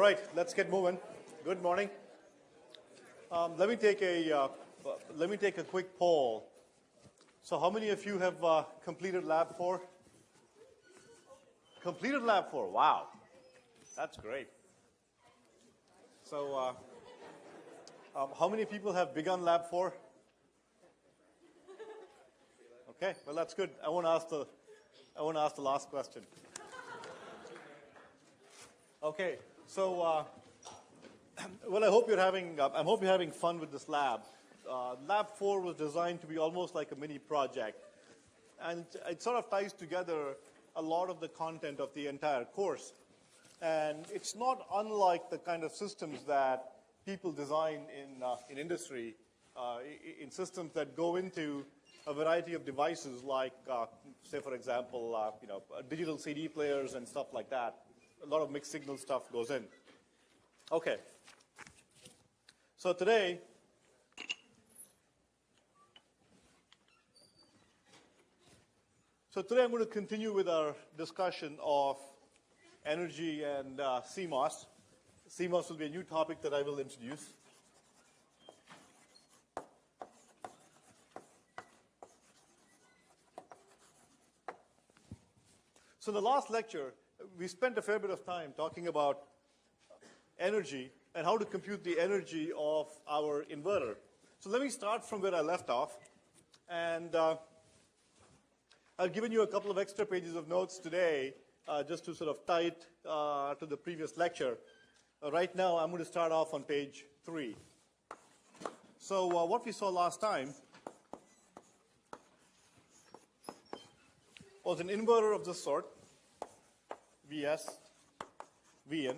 right, let's get moving. Good morning. Let me take a quick poll. So, how many of you have completed Lab 4? Completed Lab 4. Wow, that's great. So, how many people have begun Lab 4? Okay, well that's good. I won't ask the last question. Okay, so well, I hope you're having fun with this lab. Lab 4 was designed to be almost like a mini project, and it sort of ties together a lot of the content of the entire course. And it's not unlike the kind of systems that people design in industry, in systems that go into a variety of devices, like, say, for example, digital CD players and stuff like that. A lot of mixed signal stuff goes in. Okay. So today, I'm going to continue with our discussion of energy and CMOS. CMOS will be a new topic that I will introduce. So in the last lecture, we spent a fair bit of time talking about energy and how to compute the energy of our inverter. So let me start from where I left off. And I've given you a couple of extra pages of notes today just to sort of tie it to the previous lecture. Right now, I'm going to start off on page 3. So what we saw last time was an inverter of this sort, Vs, Vn.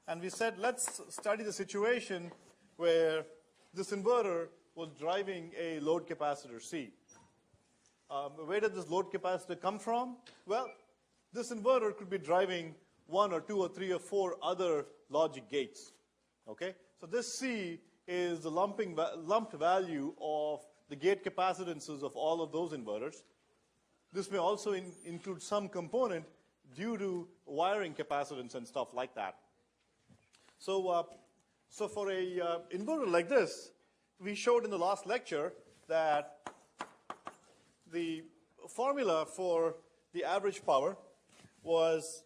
And we said, let's study the situation where this inverter was driving a load capacitor C. Where did this load capacitor come from? Well, this inverter could be driving 1 or 2 or 3 or 4 other logic gates. Okay? So this C is the lumped value of the gate capacitances of all of those inverters. This may also include some component due to wiring capacitance and stuff like that. So, so for a inverter like this, we showed in the last lecture that the formula for the average power was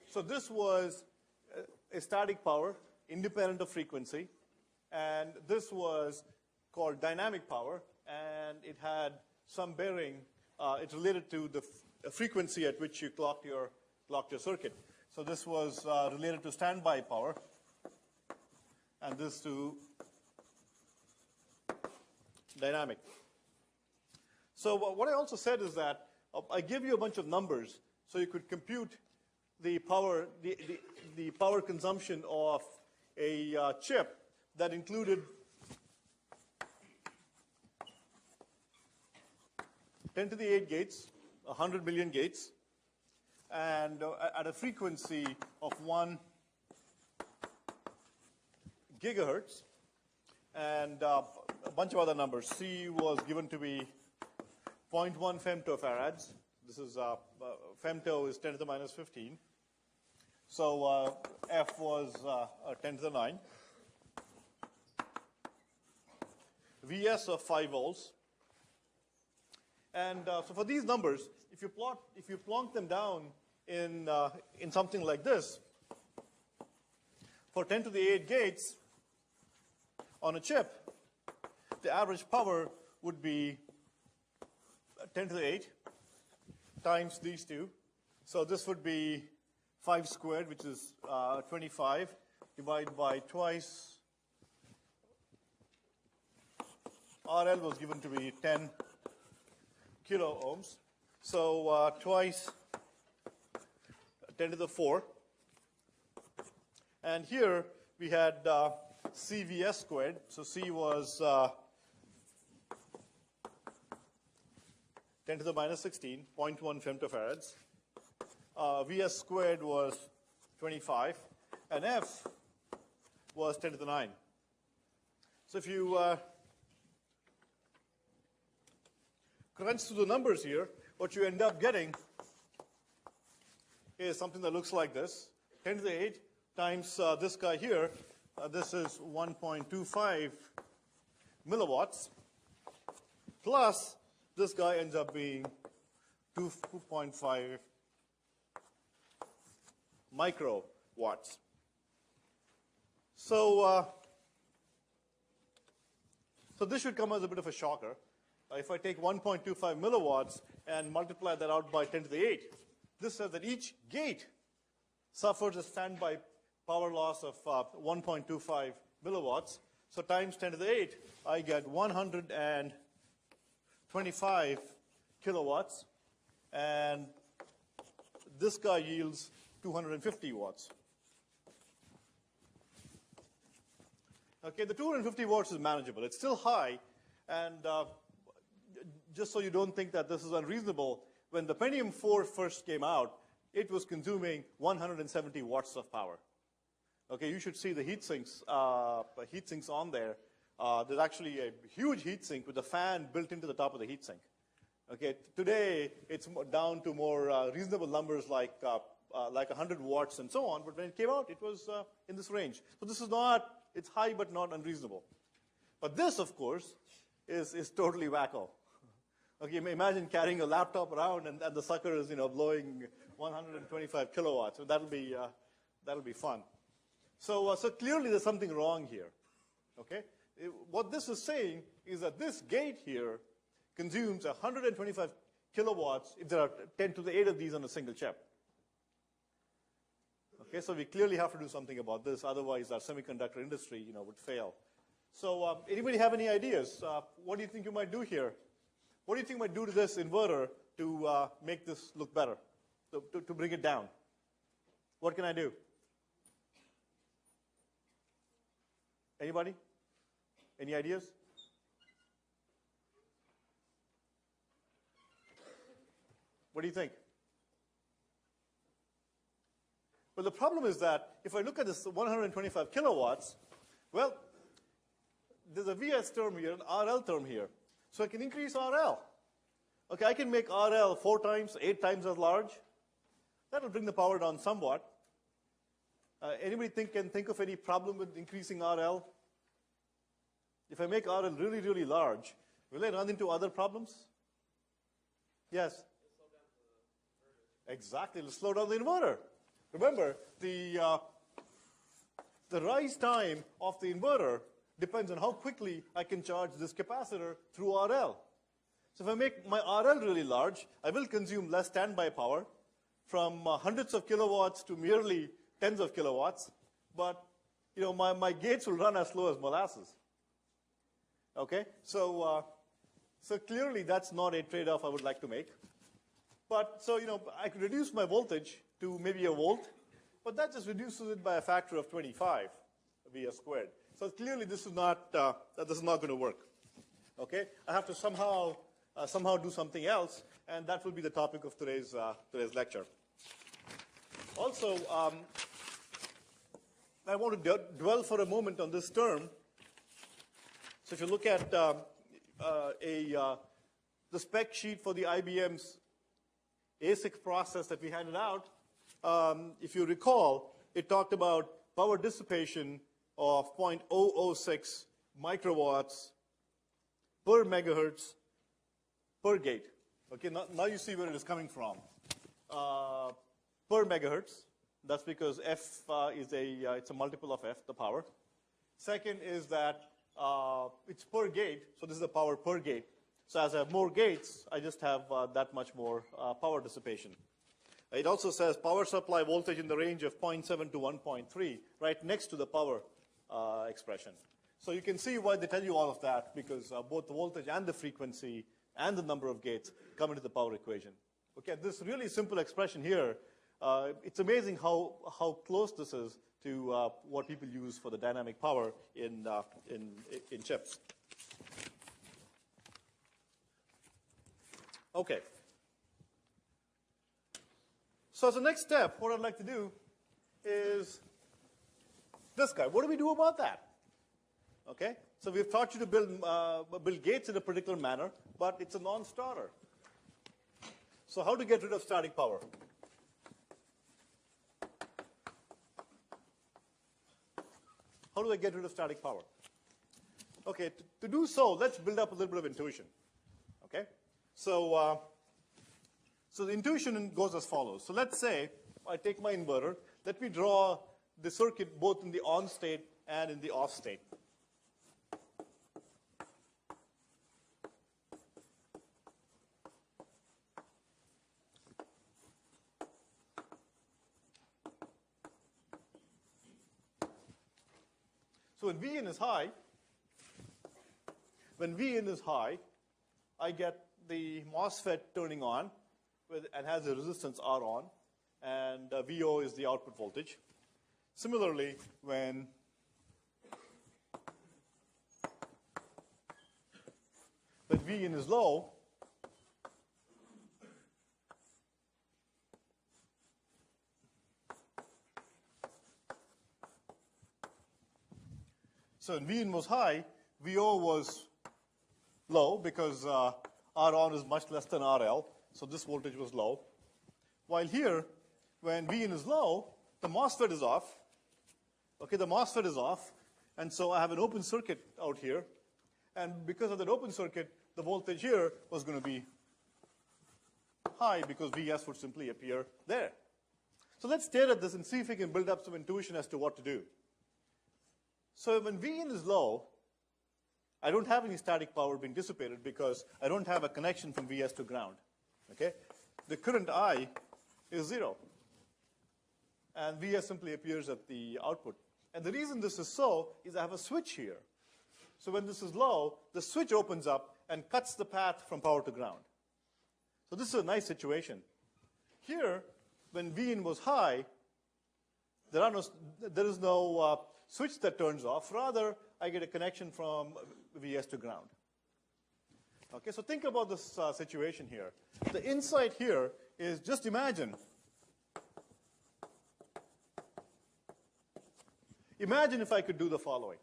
so this was a static power independent of frequency, and this was called dynamic power, and it had some bearing. It related to the frequency at which you clocked your circuit. So this was related to standby power, and this to dynamic. So what I also said is that I give you a bunch of numbers so you could compute the power, the power consumption of a chip that included 10 to the 8 gates, 100 million gates, and at a frequency of 1 gigahertz, and a bunch of other numbers. C was given to be 0.1 femtofarads. This is femto is 10 to the minus 15. So F was 10 to the 9. Vs of 5 volts. And so for these numbers, if you plonk them down in something like this, for 10 to the 8 gates on a chip, the average power would be 10 to the 8 times these two. So this would be 5 squared, which is 25, divided by twice. RL was given to be 10 kilo ohms. So twice 10 to the 4. And here we had CVS squared. So C was 10 to the minus 16, 0.1 femtofarads. Vs squared was 25, and F was 10 to the 9. So if you crunch through the numbers here, what you end up getting is something that looks like this. 10 to the 8 times this guy here. This is 1.25 milliwatts. Plus, this guy ends up being 2.5 microwatts. So this should come as a bit of a shocker. If I take 1.25 milliwatts and multiply that out by 10 to the 8, this says that each gate suffers a standby power loss of 1.25 milliwatts. So times 10 to the 8, I get 125 kilowatts. And this guy yields 250 watts. Okay, the 250 watts is manageable. It's still high, and just so you don't think that this is unreasonable, when the Pentium 4 first came out, it was consuming 170 watts of power. Okay, you should see the heat sinks on there. There's actually a huge heat sink with a fan built into the top of the heat sink. Okay, today it's down to more reasonable numbers like 100 watts and so on, but when it came out, it was in this range. So this is not, it's high but not unreasonable. But this, of course, is totally wacko. Okay, imagine carrying a laptop around and the sucker is, blowing 125 kilowatts. So that'll be fun. So clearly there's something wrong here. Okay, what this is saying is that this gate here consumes 125 kilowatts if there are 10 to the 8 of these on a single chip. Okay, so we clearly have to do something about this, otherwise our semiconductor industry, would fail. So anybody have any ideas? What do you think you might do here? What do you think you might do to this inverter to make this look better, to bring it down? What can I do? Anybody? Any ideas? What do you think? Well, the problem is that if I look at this 125 kilowatts, well, there's a VS term here, an RL term here. So I can increase RL. Okay, I can make RL 4 times, 8 times as large. That'll bring the power down somewhat. Anybody can think of any problem with increasing RL? If I make RL really, really large, will I run into other problems? Yes? Exactly, it'll slow down the inverter. Remember, the rise time of the inverter depends on how quickly I can charge this capacitor through RL. So if I make my RL really large, I will consume less standby power from hundreds of kilowatts to merely tens of kilowatts. But my gates will run as slow as molasses. Okay, so clearly that's not a trade-off I would like to make. But so I could reduce my voltage to maybe a volt, but that just reduces it by a factor of 25 Vs squared. So clearly this is not going to work. Okay, I have to somehow do something else, and that will be the topic of today's lecture. Also, I want to dwell for a moment on this term. So if you look at the spec sheet for the IBM's ASIC process that we handed out, if you recall, it talked about power dissipation of 0.006 microwatts per megahertz per gate. Okay, now you see where it is coming from. Per megahertz, that's because F it's a multiple of F, the power. Second is that it's per gate, so this is the power per gate. So as I have more gates, I just have that much more power dissipation. It also says power supply voltage in the range of 0.7 to 1.3, right next to the power expression. So you can see why they tell you all of that, because both the voltage and the frequency and the number of gates come into the power equation. Okay, this really simple expression here, it's amazing how close this is to what people use for the dynamic power in chips. Okay. So as the next step, what I'd like to do is this guy. What do we do about that? Okay. So we've taught you to build gates in a particular manner, but it's a non-starter. So how to get rid of static power? How do I get rid of static power? Okay, to do so, let's build up a little bit of intuition. Okay? So the intuition goes as follows. So let's say I take my inverter. Let me draw the circuit both in the on state and in the off state. So when Vin is high, I get the MOSFET turning on and has a resistance R on, and VO is the output voltage. Similarly, when Vin is low, so when Vin was high, VO was low because R on is much less than RL, so this voltage was low. While here, when Vin is low, the MOSFET is off. Okay, the MOSFET is off, and so I have an open circuit out here. And because of that open circuit, the voltage here was going to be high because Vs would simply appear there. So let's stare at this and see if we can build up some intuition as to what to do. So when Vin is low, I don't have any static power being dissipated because I don't have a connection from Vs to ground. Okay? The current I is 0. And Vs simply appears at the output. And the reason this is so is I have a switch here. So when this is low, the switch opens up and cuts the path from power to ground. So this is a nice situation. Here, when Vin was high, there is no switch that turns off. Rather, I get a connection from Vs to ground. Okay, so think about this situation here. The insight here is just imagine if I could do the following.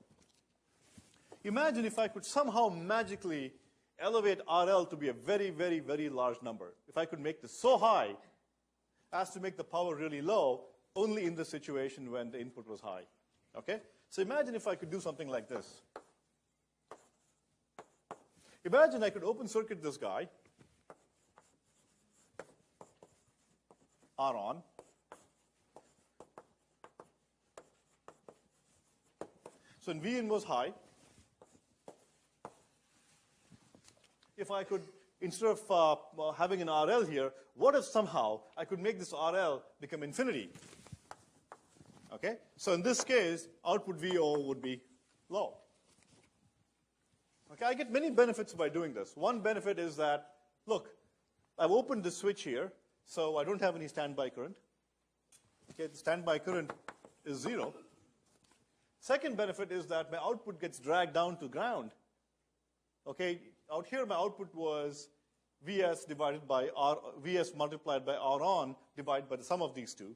Imagine if I could somehow magically elevate RL to be a very, very, very large number. If I could make this so high as to make the power really low, only in the situation when the input was high. Okay? So imagine if I could do something like this. Imagine I could open circuit this guy, R on. So when Vin was high, if I could, instead of having an RL here, what if somehow I could make this RL become infinity? Okay? So in this case, output VO would be low. Okay, I get many benefits by doing this. One benefit is that, look, I've opened the switch here, so I don't have any standby current. Okay, the standby current is 0. Second benefit is that my output gets dragged down to ground. Okay, out here my output was Vs divided by Vs multiplied by R on divided by the sum of these two.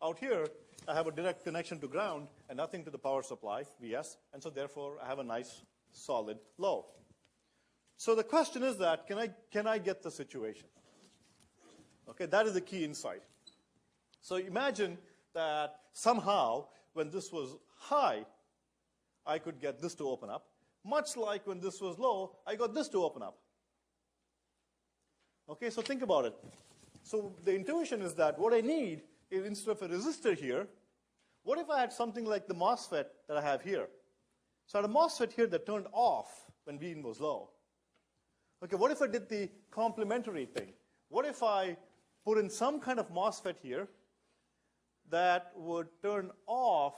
Out here, I have a direct connection to ground and nothing to the power supply, Vs, and so therefore I have a nice solid low. So the question is that, can I get the situation? Okay, that is the key insight. So imagine that somehow when this was high, I could get this to open up. Much like when this was low, I got this to open up. Okay, so think about it. So the intuition is that what I need is, instead of a resistor here, what if I had something like the MOSFET that I have here? So I had a MOSFET here that turned off when Vin was low. Okay, what if I did the complementary thing? What if I put in some kind of MOSFET here that would turn off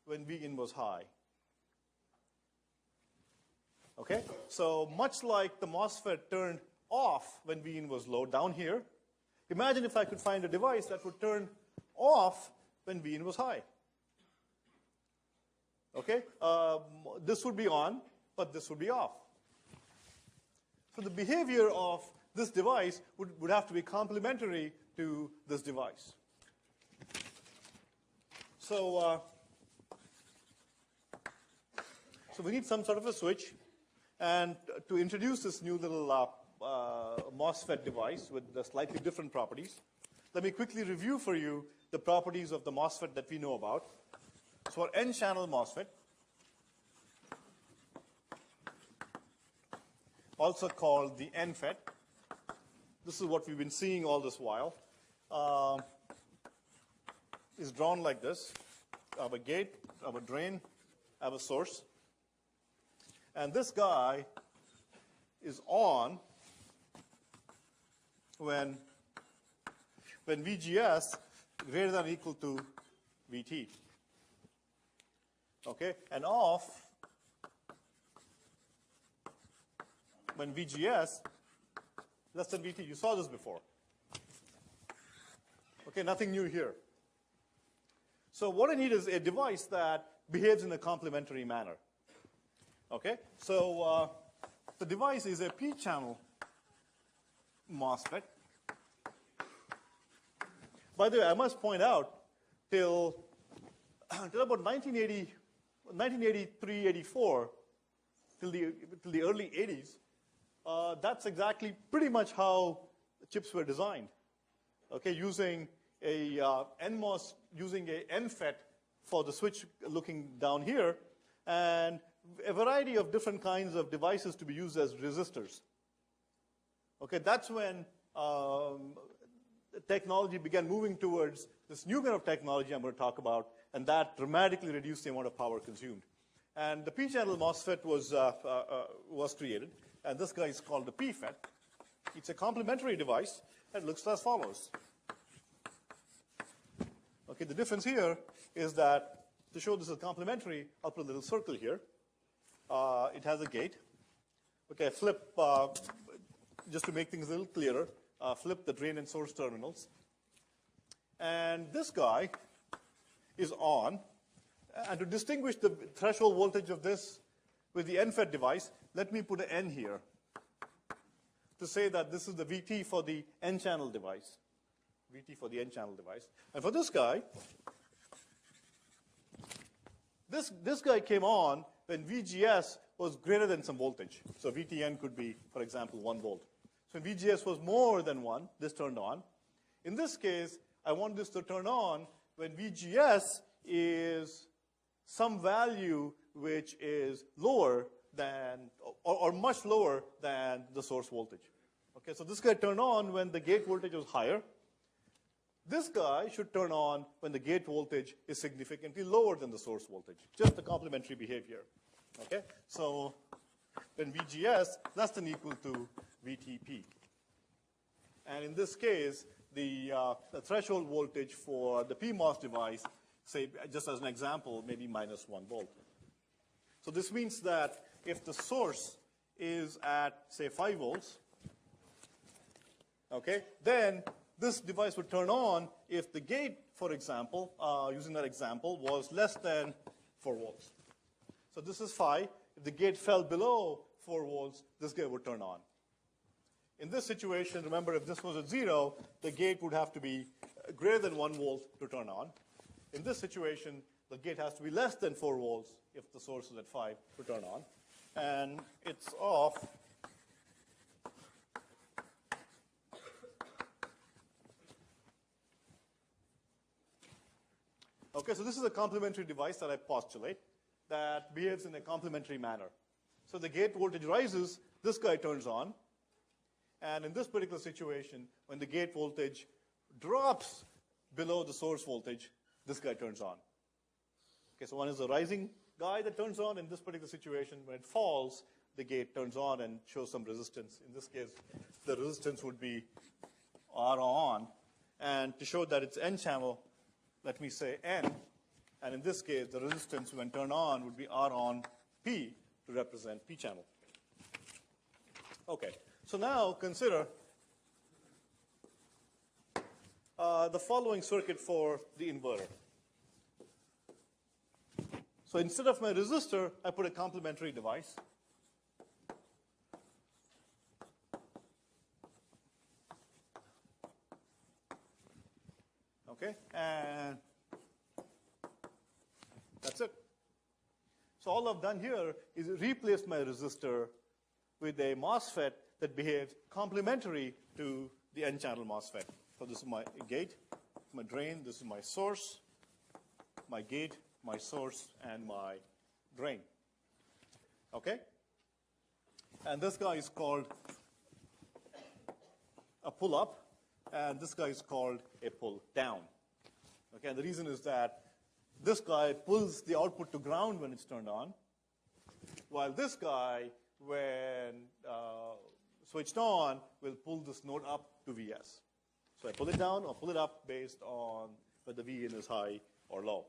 when Vin was high? Okay, so much like the MOSFET turned off when Vin was low down here, imagine if I could find a device that would turn off when Vin was high. Okay, this would be on, but this would be off. So the behavior of this device would have to be complementary to this device. So we need some sort of a switch. And to introduce this new little MOSFET device with the slightly different properties. Let me quickly review for you the properties of the MOSFET that we know about. So our N-channel MOSFET, also called the NFET. This is what we've been seeing all this while. Is drawn like this. I have a gate, I have a drain, I have a source. And this guy is on when VGS greater than or equal to VT. Okay, and off when VGS less than VT. You saw this before. Okay, nothing new here. So what I need is a device that behaves in a complementary manner. Okay, so the device is a P-channel MOSFET. By the way, I must point out, till about 1983, 84, till the early 80s, that's exactly pretty much how chips were designed. Okay, using a NMOS, using a NFET for the switch looking down here, and a variety of different kinds of devices to be used as resistors. Okay, that's when technology began moving towards this new kind of technology I'm going to talk about, and that dramatically reduced the amount of power consumed. And the P-channel MOSFET was created, and this guy is called the PFET. It's a complementary device, and it looks as follows. Okay, the difference here is that to show this is complementary, I'll put a little circle here. It has a gate. Okay, flip, just to make things a little clearer, flip the drain and source terminals. And this guy is on. And to distinguish the threshold voltage of this with the NFET device, let me put an N here to say that this is the VT for the N-channel device. VT for the N-channel device. And for this guy, this guy came on when VGS was greater than some voltage. So VTN could be, for example, 1 volt. So when VGS was more than 1, this turned on. In this case, I want this to turn on when VGS is some value which is lower than, or much lower than the source voltage. Okay, so this guy turned on when the gate voltage was higher. This guy should turn on when the gate voltage is significantly lower than the source voltage. Just the complementary behavior. Okay, so when VGS less than or equal to VTP. And in this case, the threshold voltage for the PMOS device, say, just as an example, maybe minus 1 volt. So this means that if the source is at, say, 5 volts, okay, then this device would turn on if the gate, for example, using that example, was less than 4 volts. So this is phi. If the gate fell below 4 volts, this guy would turn on. In this situation, remember, if this was at 0, the gate would have to be greater than 1 volt to turn on. In this situation, the gate has to be less than 4 volts if the source is at 5 to turn on. And it's off okay, so this is a complementary device that I postulate that behaves in a complementary manner. So the gate voltage rises, this guy turns on. And in this particular situation, when the gate voltage drops below the source voltage, this guy turns on. Okay, so one is the rising guy that turns on. In this particular situation, when it falls, the gate turns on and shows some resistance. In this case, the resistance would be R on. And to show that it's N-channel, let me say N. And in this case, the resistance when turned on would be R on P to represent P-channel. Okay, so now consider the following circuit for the inverter. So instead of my resistor, I put a complementary device. Okay, and that's it. So all I've done here is replace my resistor with a MOSFET that behaves complementary to the N-channel MOSFET. So this is my gate, my drain, this is my source, my gate, my source, and my drain. Okay? And this guy is called a pull-up, and this guy is called a pull-down. Okay, and the reason is that this guy pulls the output to ground when it's turned on, while this guy, when switched on, will pull this node up to Vs. So I pull it down or pull it up based on whether Vin is high or low.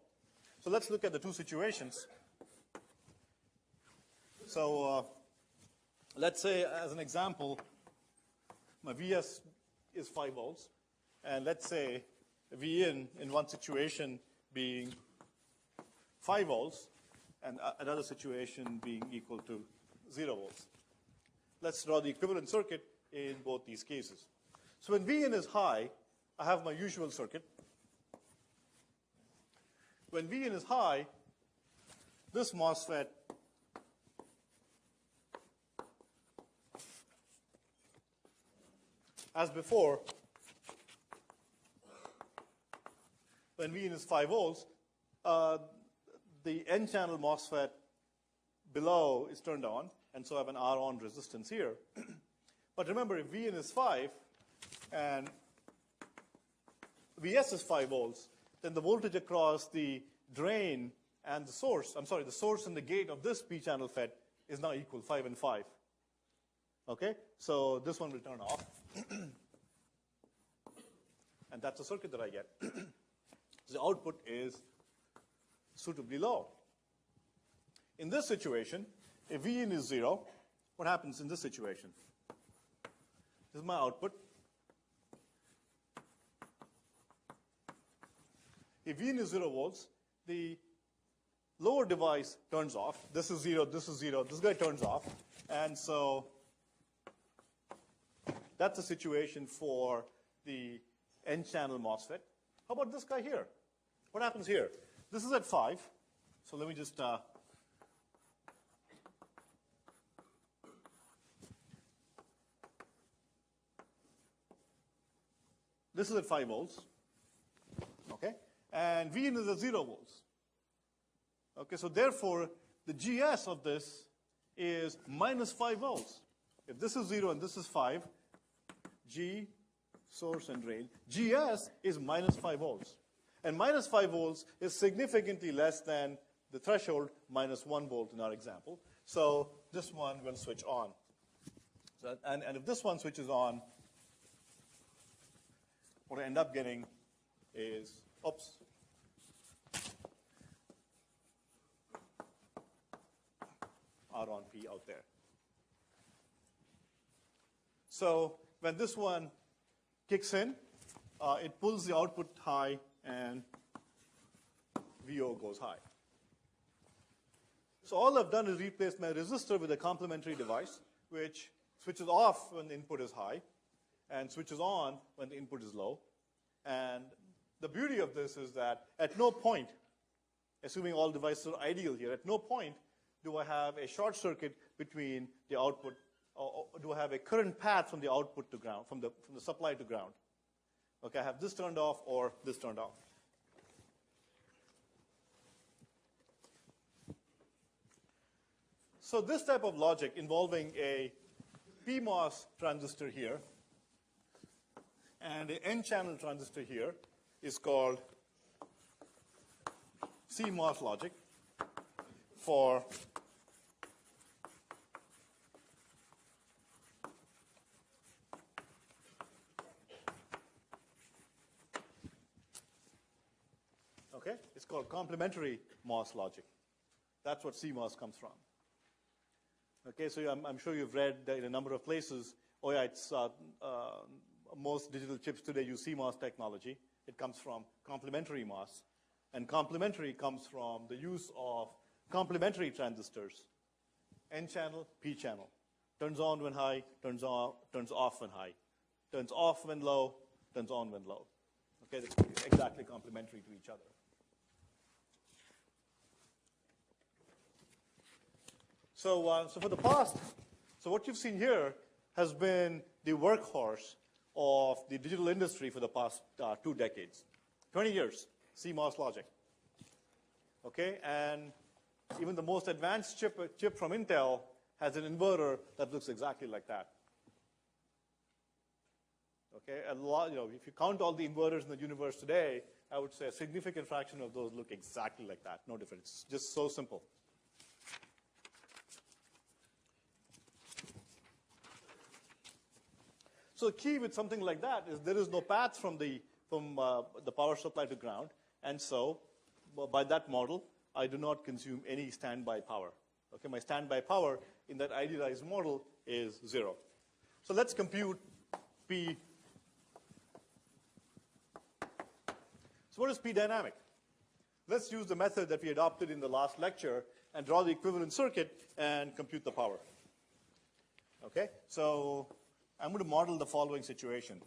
So let's look at the two situations. So let's say, as an example, my Vs is 5 volts, and let's say Vin in one situation being 5 volts, and another situation being equal to 0 volts. Let's draw the equivalent circuit in both these cases. So when Vin is high, I have my usual circuit. When Vin is high, this MOSFET as before, when Vin is 5 volts, the N-channel MOSFET below is turned on, and so I have an R-on resistance here. But remember, if Vin is 5 and Vs is 5 volts, then the voltage across the drain and the source, the source and the gate of this P-channel FET is now equal, 5 and 5. Okay? So this one will turn off. And that's the circuit that I get. The output is suitably low. In this situation, if Vin is 0, what happens in this situation? This is my output. If Vin is 0 volts, the lower device turns off. This is 0, this is 0. This guy turns off. And so that's the situation for the N-channel MOSFET. How about this guy here? What happens here? This is at 5. So let me just this is at 5 volts. Okay? And Vin is at 0 volts. Okay, so therefore, the GS of this is minus 5 volts. If this is 0 and this is 5, G, source and drain, GS is minus 5 volts. And minus 5 volts is significantly less than the threshold minus 1 volt in our example. So this one will switch on. So, and if this one switches on, what I end up getting is, oops, R on P out there. So when this one kicks in, it pulls the output high and VO goes high. So all I've done is replace my resistor with a complementary device, which switches off when the input is high and switches on when the input is low. And the beauty of this is that at no point, assuming all devices are ideal here, at no point do I have a short circuit between the output, or do I have a current path from the output to ground, from the supply to ground. Okay, I have this turned off or this turned off. So this type of logic involving a PMOS transistor here and an N-channel transistor here is called CMOS logic for okay? It's called complementary MOS logic. That's what CMOS comes from. Okay, so I'm sure you've read in a number of places, oh yeah, it's most digital chips today use CMOS technology. It comes from complementary MOS. And complementary comes from the use of complementary transistors. N-channel, P-channel. Turns on when high, turns off when high. Turns off when low, turns on when low. Okay, they're exactly complementary to each other. So for the past, so what you've seen here has been the workhorse of the digital industry for the past 2 decades. 20 years, CMOS logic. Okay, and even the most advanced chip from Intel has an inverter that looks exactly like that. Okay, a lot, if you count all the inverters in the universe today, I would say a significant fraction of those look exactly like that. No difference. It's just so simple. So the key with something like that is there is no path from the power supply to ground, and so by that model, I do not consume any standby power. Okay, my standby power in that idealized model is 0. So let's compute P. So what is P dynamic? Let's use the method that we adopted in the last lecture and draw the equivalent circuit and compute the power. Okay, so I'm going to model the following situation.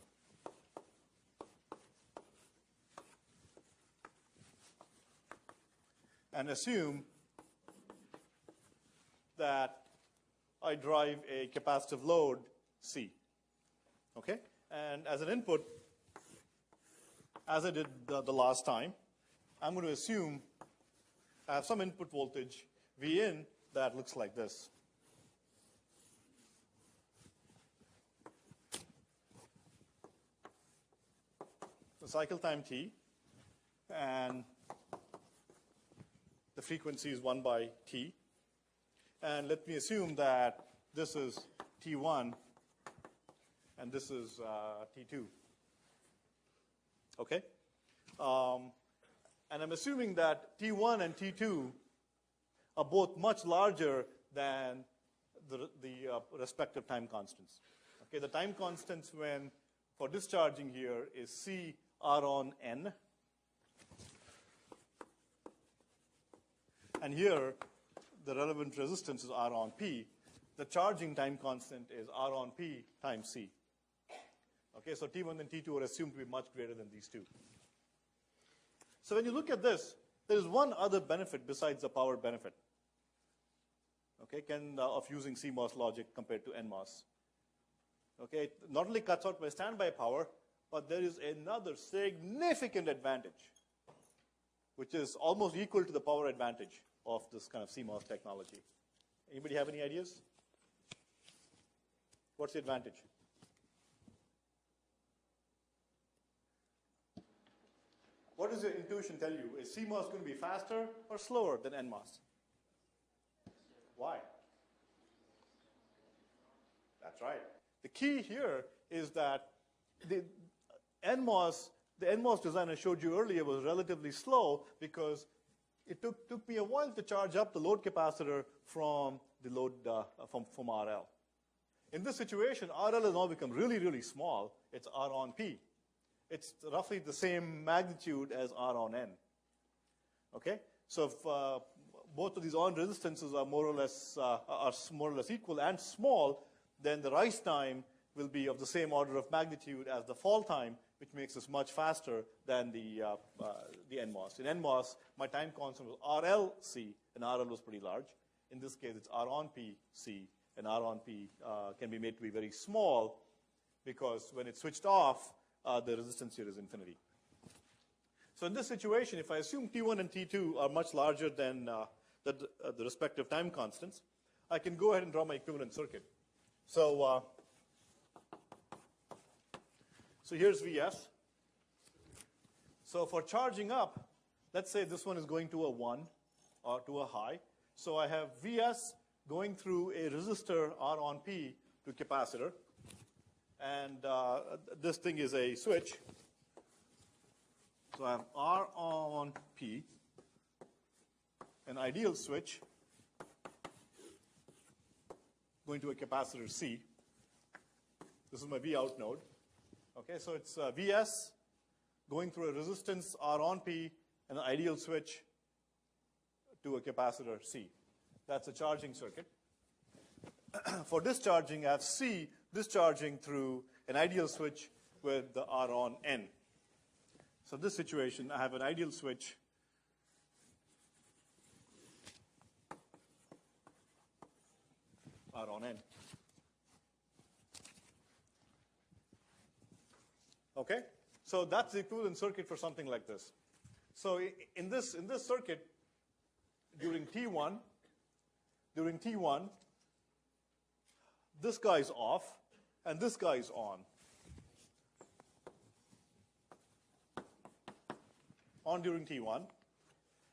And assume that I drive a capacitive load C. Okay? And as an input, as I did the last time, I'm going to assume I have some input voltage, V in, that looks like this. The cycle time T, and the frequency is 1 by T. And let me assume that this is T1 and this is T2. Okay? And I'm assuming that T1 and T2 are both much larger than the respective time constants. Okay, the time constants for discharging here is C R on N. And here, the relevant resistance is R on P. The charging time constant is R on P times C. Okay, so T1 and T2 are assumed to be much greater than these two. So when you look at this, there is one other benefit besides the power benefit, okay, of using CMOS logic compared to NMOS. Okay, it not only cuts out my standby power, but there is another significant advantage, which is almost equal to the power advantage of this kind of CMOS technology. Anybody have any ideas? What's the advantage? What does your intuition tell you? Is CMOS going to be faster or slower than NMOS? Why? That's right. The key here is that the NMOS design I showed you earlier was relatively slow because it took me a while to charge up the load capacitor from the load from RL. In this situation, RL has now become really, really small. It's R on P. It's roughly the same magnitude as R on N. Okay, so if both of these on resistances are more or less equal and small, then the rise time will be of the same order of magnitude as the fall time, which makes us much faster than the NMOS. In NMOS, my time constant was RLC, and RL was pretty large. In this case, it's R on P C, and R on P can be made to be very small because when it's switched off, the resistance here is infinity. So in this situation, if I assume T1 and T2 are much larger than the respective time constants, I can go ahead and draw my equivalent circuit. So here's Vs. So for charging up, let's say this one is going to a 1 or to a high. So I have Vs going through a resistor R on P to capacitor. And this thing is a switch. So I have R on P, an ideal switch, going to a capacitor C. This is my V out node. Okay, so it's Vs going through a resistance R on P, and an ideal switch to a capacitor C. That's a charging circuit. For discharging, I have C discharging through an ideal switch with the R on N. So this situation, I have an ideal switch R on N. Okay? So that's the equivalent circuit for something like this. So in this circuit, during T1, this guy is off, and this guy is on. On during T1,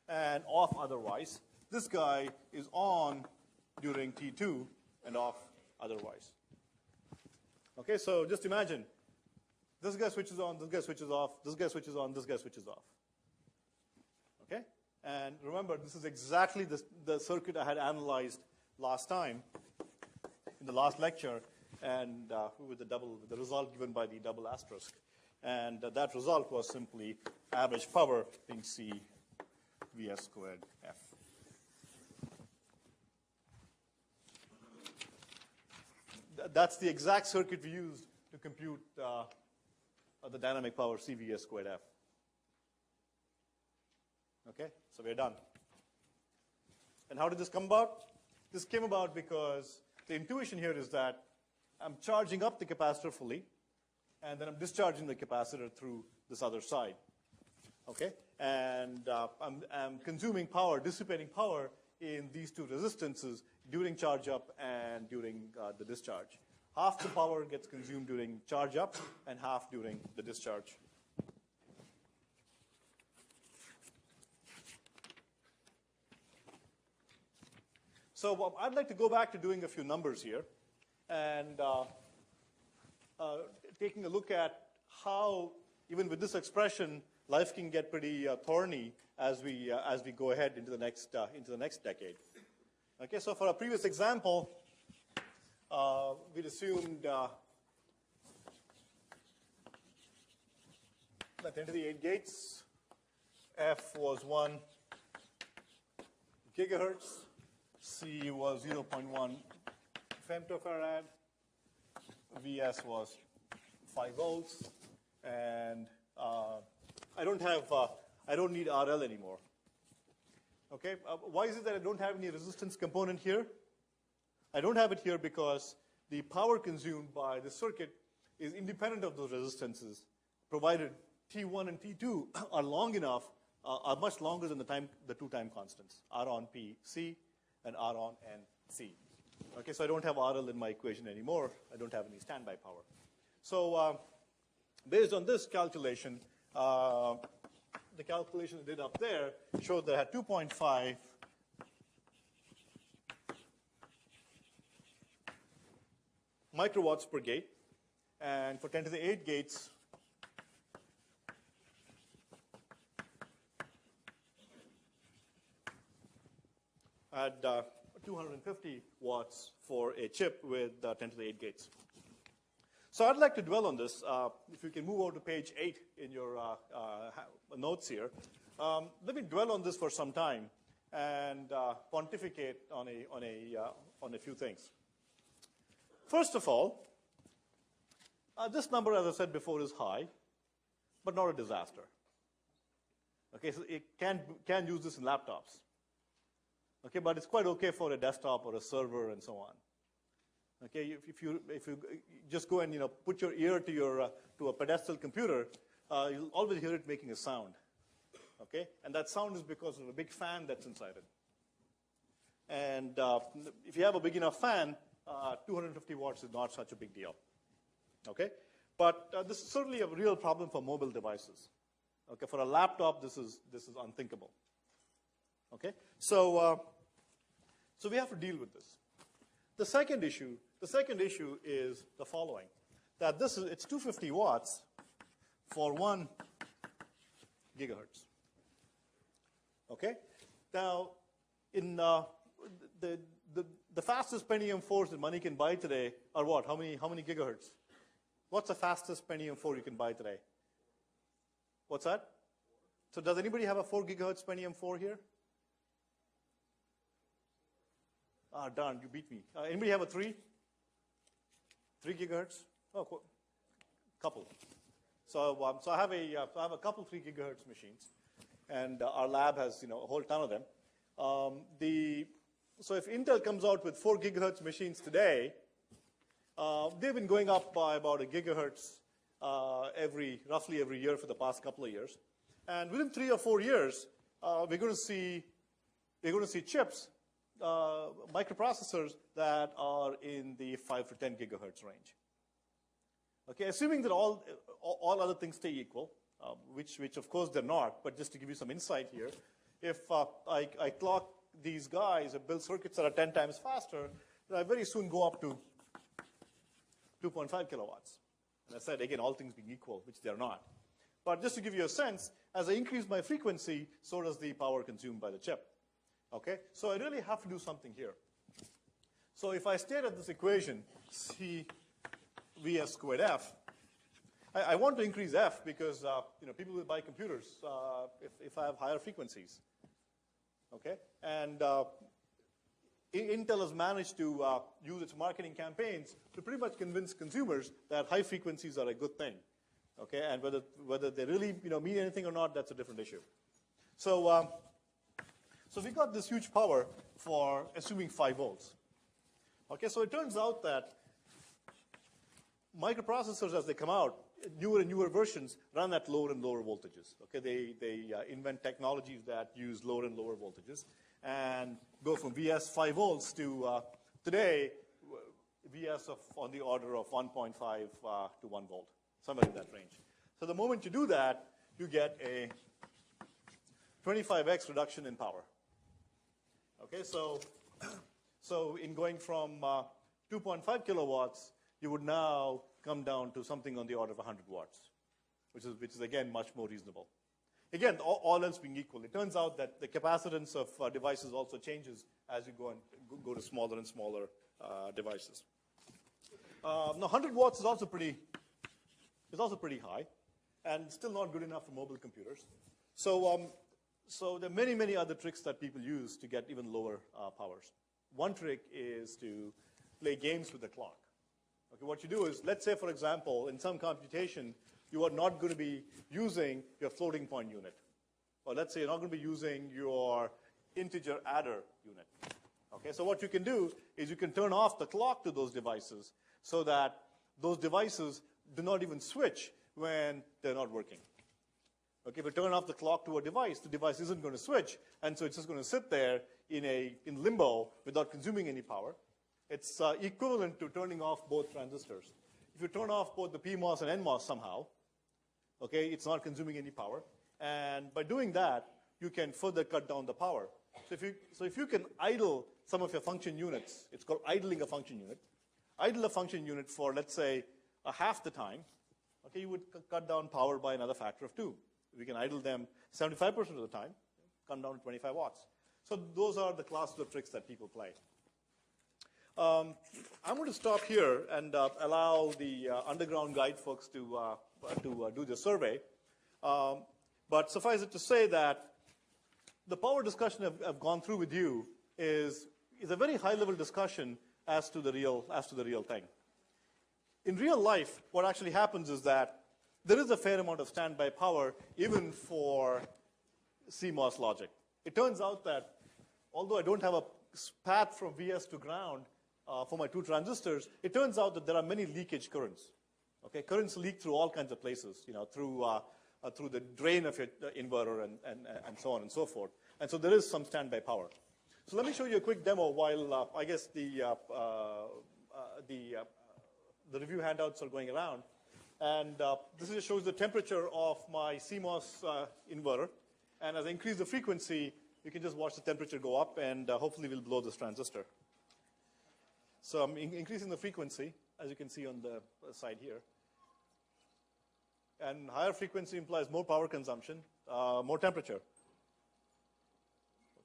and off otherwise. This guy is on during T2 and off otherwise. Okay, so just imagine this guy switches on, this guy switches off, this guy switches on, this guy switches off. Okay? And remember, this is exactly the circuit I had analyzed last time in the last lecture, and with the result given by the double asterisk. And that result was simply average power being C Vs squared F. That's the exact circuit we used to compute the dynamic power C Vs squared F. Okay, so we're done. And how did this come about? This came about because the intuition here is that I'm charging up the capacitor fully, and then I'm discharging the capacitor through this other side. Okay, and I'm consuming power, dissipating power in these two resistances during charge up and during the discharge. Half the power gets consumed during charge up and half during the discharge. So I'd like to go back to doing a few numbers here and taking a look at how, even with this expression, life can get pretty thorny as we go ahead into the next decade. Okay, so for our previous example, we'd assumed that 10 to the 8 gates, F was 1 gigahertz, C was 0.1 femtofarad, Vs was 5 volts, and I don't need RL anymore. Okay, why is it that I don't have any resistance component here? I don't have it here because the power consumed by the circuit is independent of those resistances, provided T1 and T2 are long enough, are much longer than the two time constants, R on P C and R on N C. Okay, so I don't have RL in my equation anymore. I don't have any standby power. So based on this calculation, the calculation I did up there showed that I had 2.5 microwatts per gate. And for 10 to the 8 gates, I had 250 watts for a chip with 10 to the 8 gates. So I'd like to dwell on this. If you can move over to page 8 in your notes here. Let me dwell on this for some time and pontificate on a few things. First of all, this number, as I said before, is high, but not a disaster. Okay, so it can use this in laptops. Okay, but it's quite okay for a desktop or a server and so on. Okay, if you just go and put your ear to a pedestal computer, you'll always hear it making a sound. Okay, and that sound is because of a big fan that's inside it. And if you have a big enough fan, 250 watts is not such a big deal. Okay, but this is certainly a real problem for mobile devices. Okay, for a laptop, this is unthinkable. Okay, so we have to deal with this. The second issue is the following: that it's 250 watts for 1 gigahertz. Okay, now in the fastest Pentium 4s that money can buy today are what? How many gigahertz? What's the fastest Pentium 4 you can buy today? What's that? So does anybody have a 4 gigahertz Pentium 4 here? Ah, darn, you beat me. Anybody have a 3? 3 gigahertz? Oh, couple. So I have a couple 3 gigahertz machines, and our lab has a whole ton of them. So if Intel comes out with 4 gigahertz machines today, they've been going up by about a gigahertz roughly every year for the past couple of years. And within 3 or 4 years, we're going to see chips, microprocessors that are in the 5 to 10 gigahertz range. Okay, assuming that all other things stay equal, which of course they're not, but just to give you some insight here, if I clock these guys and build circuits that are 10 times faster, then I very soon go up to 2.5 kilowatts. And I said, again, all things being equal, which they're not. But just to give you a sense, as I increase my frequency, so does the power consumed by the chip. Okay, so I really have to do something here. So if I stare at this equation, C Vs squared F, I want to increase F because people will buy computers if I have higher frequencies. Okay, and Intel has managed to use its marketing campaigns to pretty much convince consumers that high frequencies are a good thing. Okay, and whether they really mean anything or not, that's a different issue. So we got this huge power for assuming 5 volts. Okay, so it turns out that microprocessors, as they come out, newer and newer versions run at lower and lower voltages. Okay, they invent technologies that use lower and lower voltages and go from VS 5 volts to today VS on the order of 1.5 to 1 volt, somewhere in that range. So the moment you do that, you get a 25x reduction in power. Okay, so in going from 2.5 kilowatts, you would now come down to something on the order of 100 watts, which is again much more reasonable. Again, all else being equal, it turns out that the capacitance of devices also changes as you go to smaller and smaller devices. Now, 100 watts is also pretty high, and still not good enough for mobile computers. So there are many, many other tricks that people use to get even lower powers. One trick is to play games with the clock. Okay, what you do is, let's say, for example, in some computation, you are not going to be using your floating point unit. Or let's say you're not going to be using your integer adder unit. Okay, so what you can do is you can turn off the clock to those devices so that those devices do not even switch when they're not working. Okay, if you turn off the clock to a device, the device isn't going to switch, and so it's just going to sit there in limbo without consuming any power. It's equivalent to turning off both transistors. If you turn off both the PMOS and NMOS somehow, okay, it's not consuming any power. And by doing that, you can further cut down the power. So if you can idle some of your function units, it's called idling a function unit. Idle a function unit for, let's say, half the time, okay, you would cut down power by another factor of 2. We can idle them 75% of the time, come down to 25 watts. So those are the classes of tricks that people play. I'm going to stop here and allow the underground guide folks to do the survey. But suffice it to say that the power discussion I've gone through with you is a very high-level discussion as to the real thing. In real life, what actually happens is that there is a fair amount of standby power even for CMOS logic. It turns out that although I don't have a path from VS to ground for my 2 transistors, it turns out that there are many leakage currents. Okay, currents leak through all kinds of places, through the drain of your inverter and so on and so forth. And so there is some standby power. So let me show you a quick demo while I guess the review handouts are going around. And this just shows the temperature of my CMOS inverter. And as I increase the frequency, you can just watch the temperature go up, and hopefully we'll blow this transistor. So I'm increasing the frequency, as you can see on the side here. And higher frequency implies more power consumption, more temperature.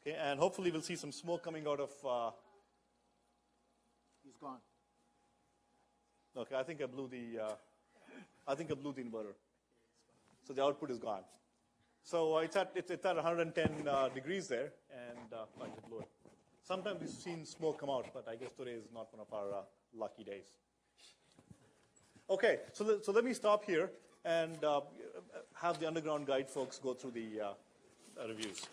Okay, and hopefully we'll see some smoke coming out of... He's gone. Okay, I think I blew the inverter. So the output is gone. So it's at 110 degrees there, and I just blew it. Sometimes we've seen smoke come out, but I guess today is not one of our lucky days. Okay, so let me stop here and have the underground guide folks go through the reviews.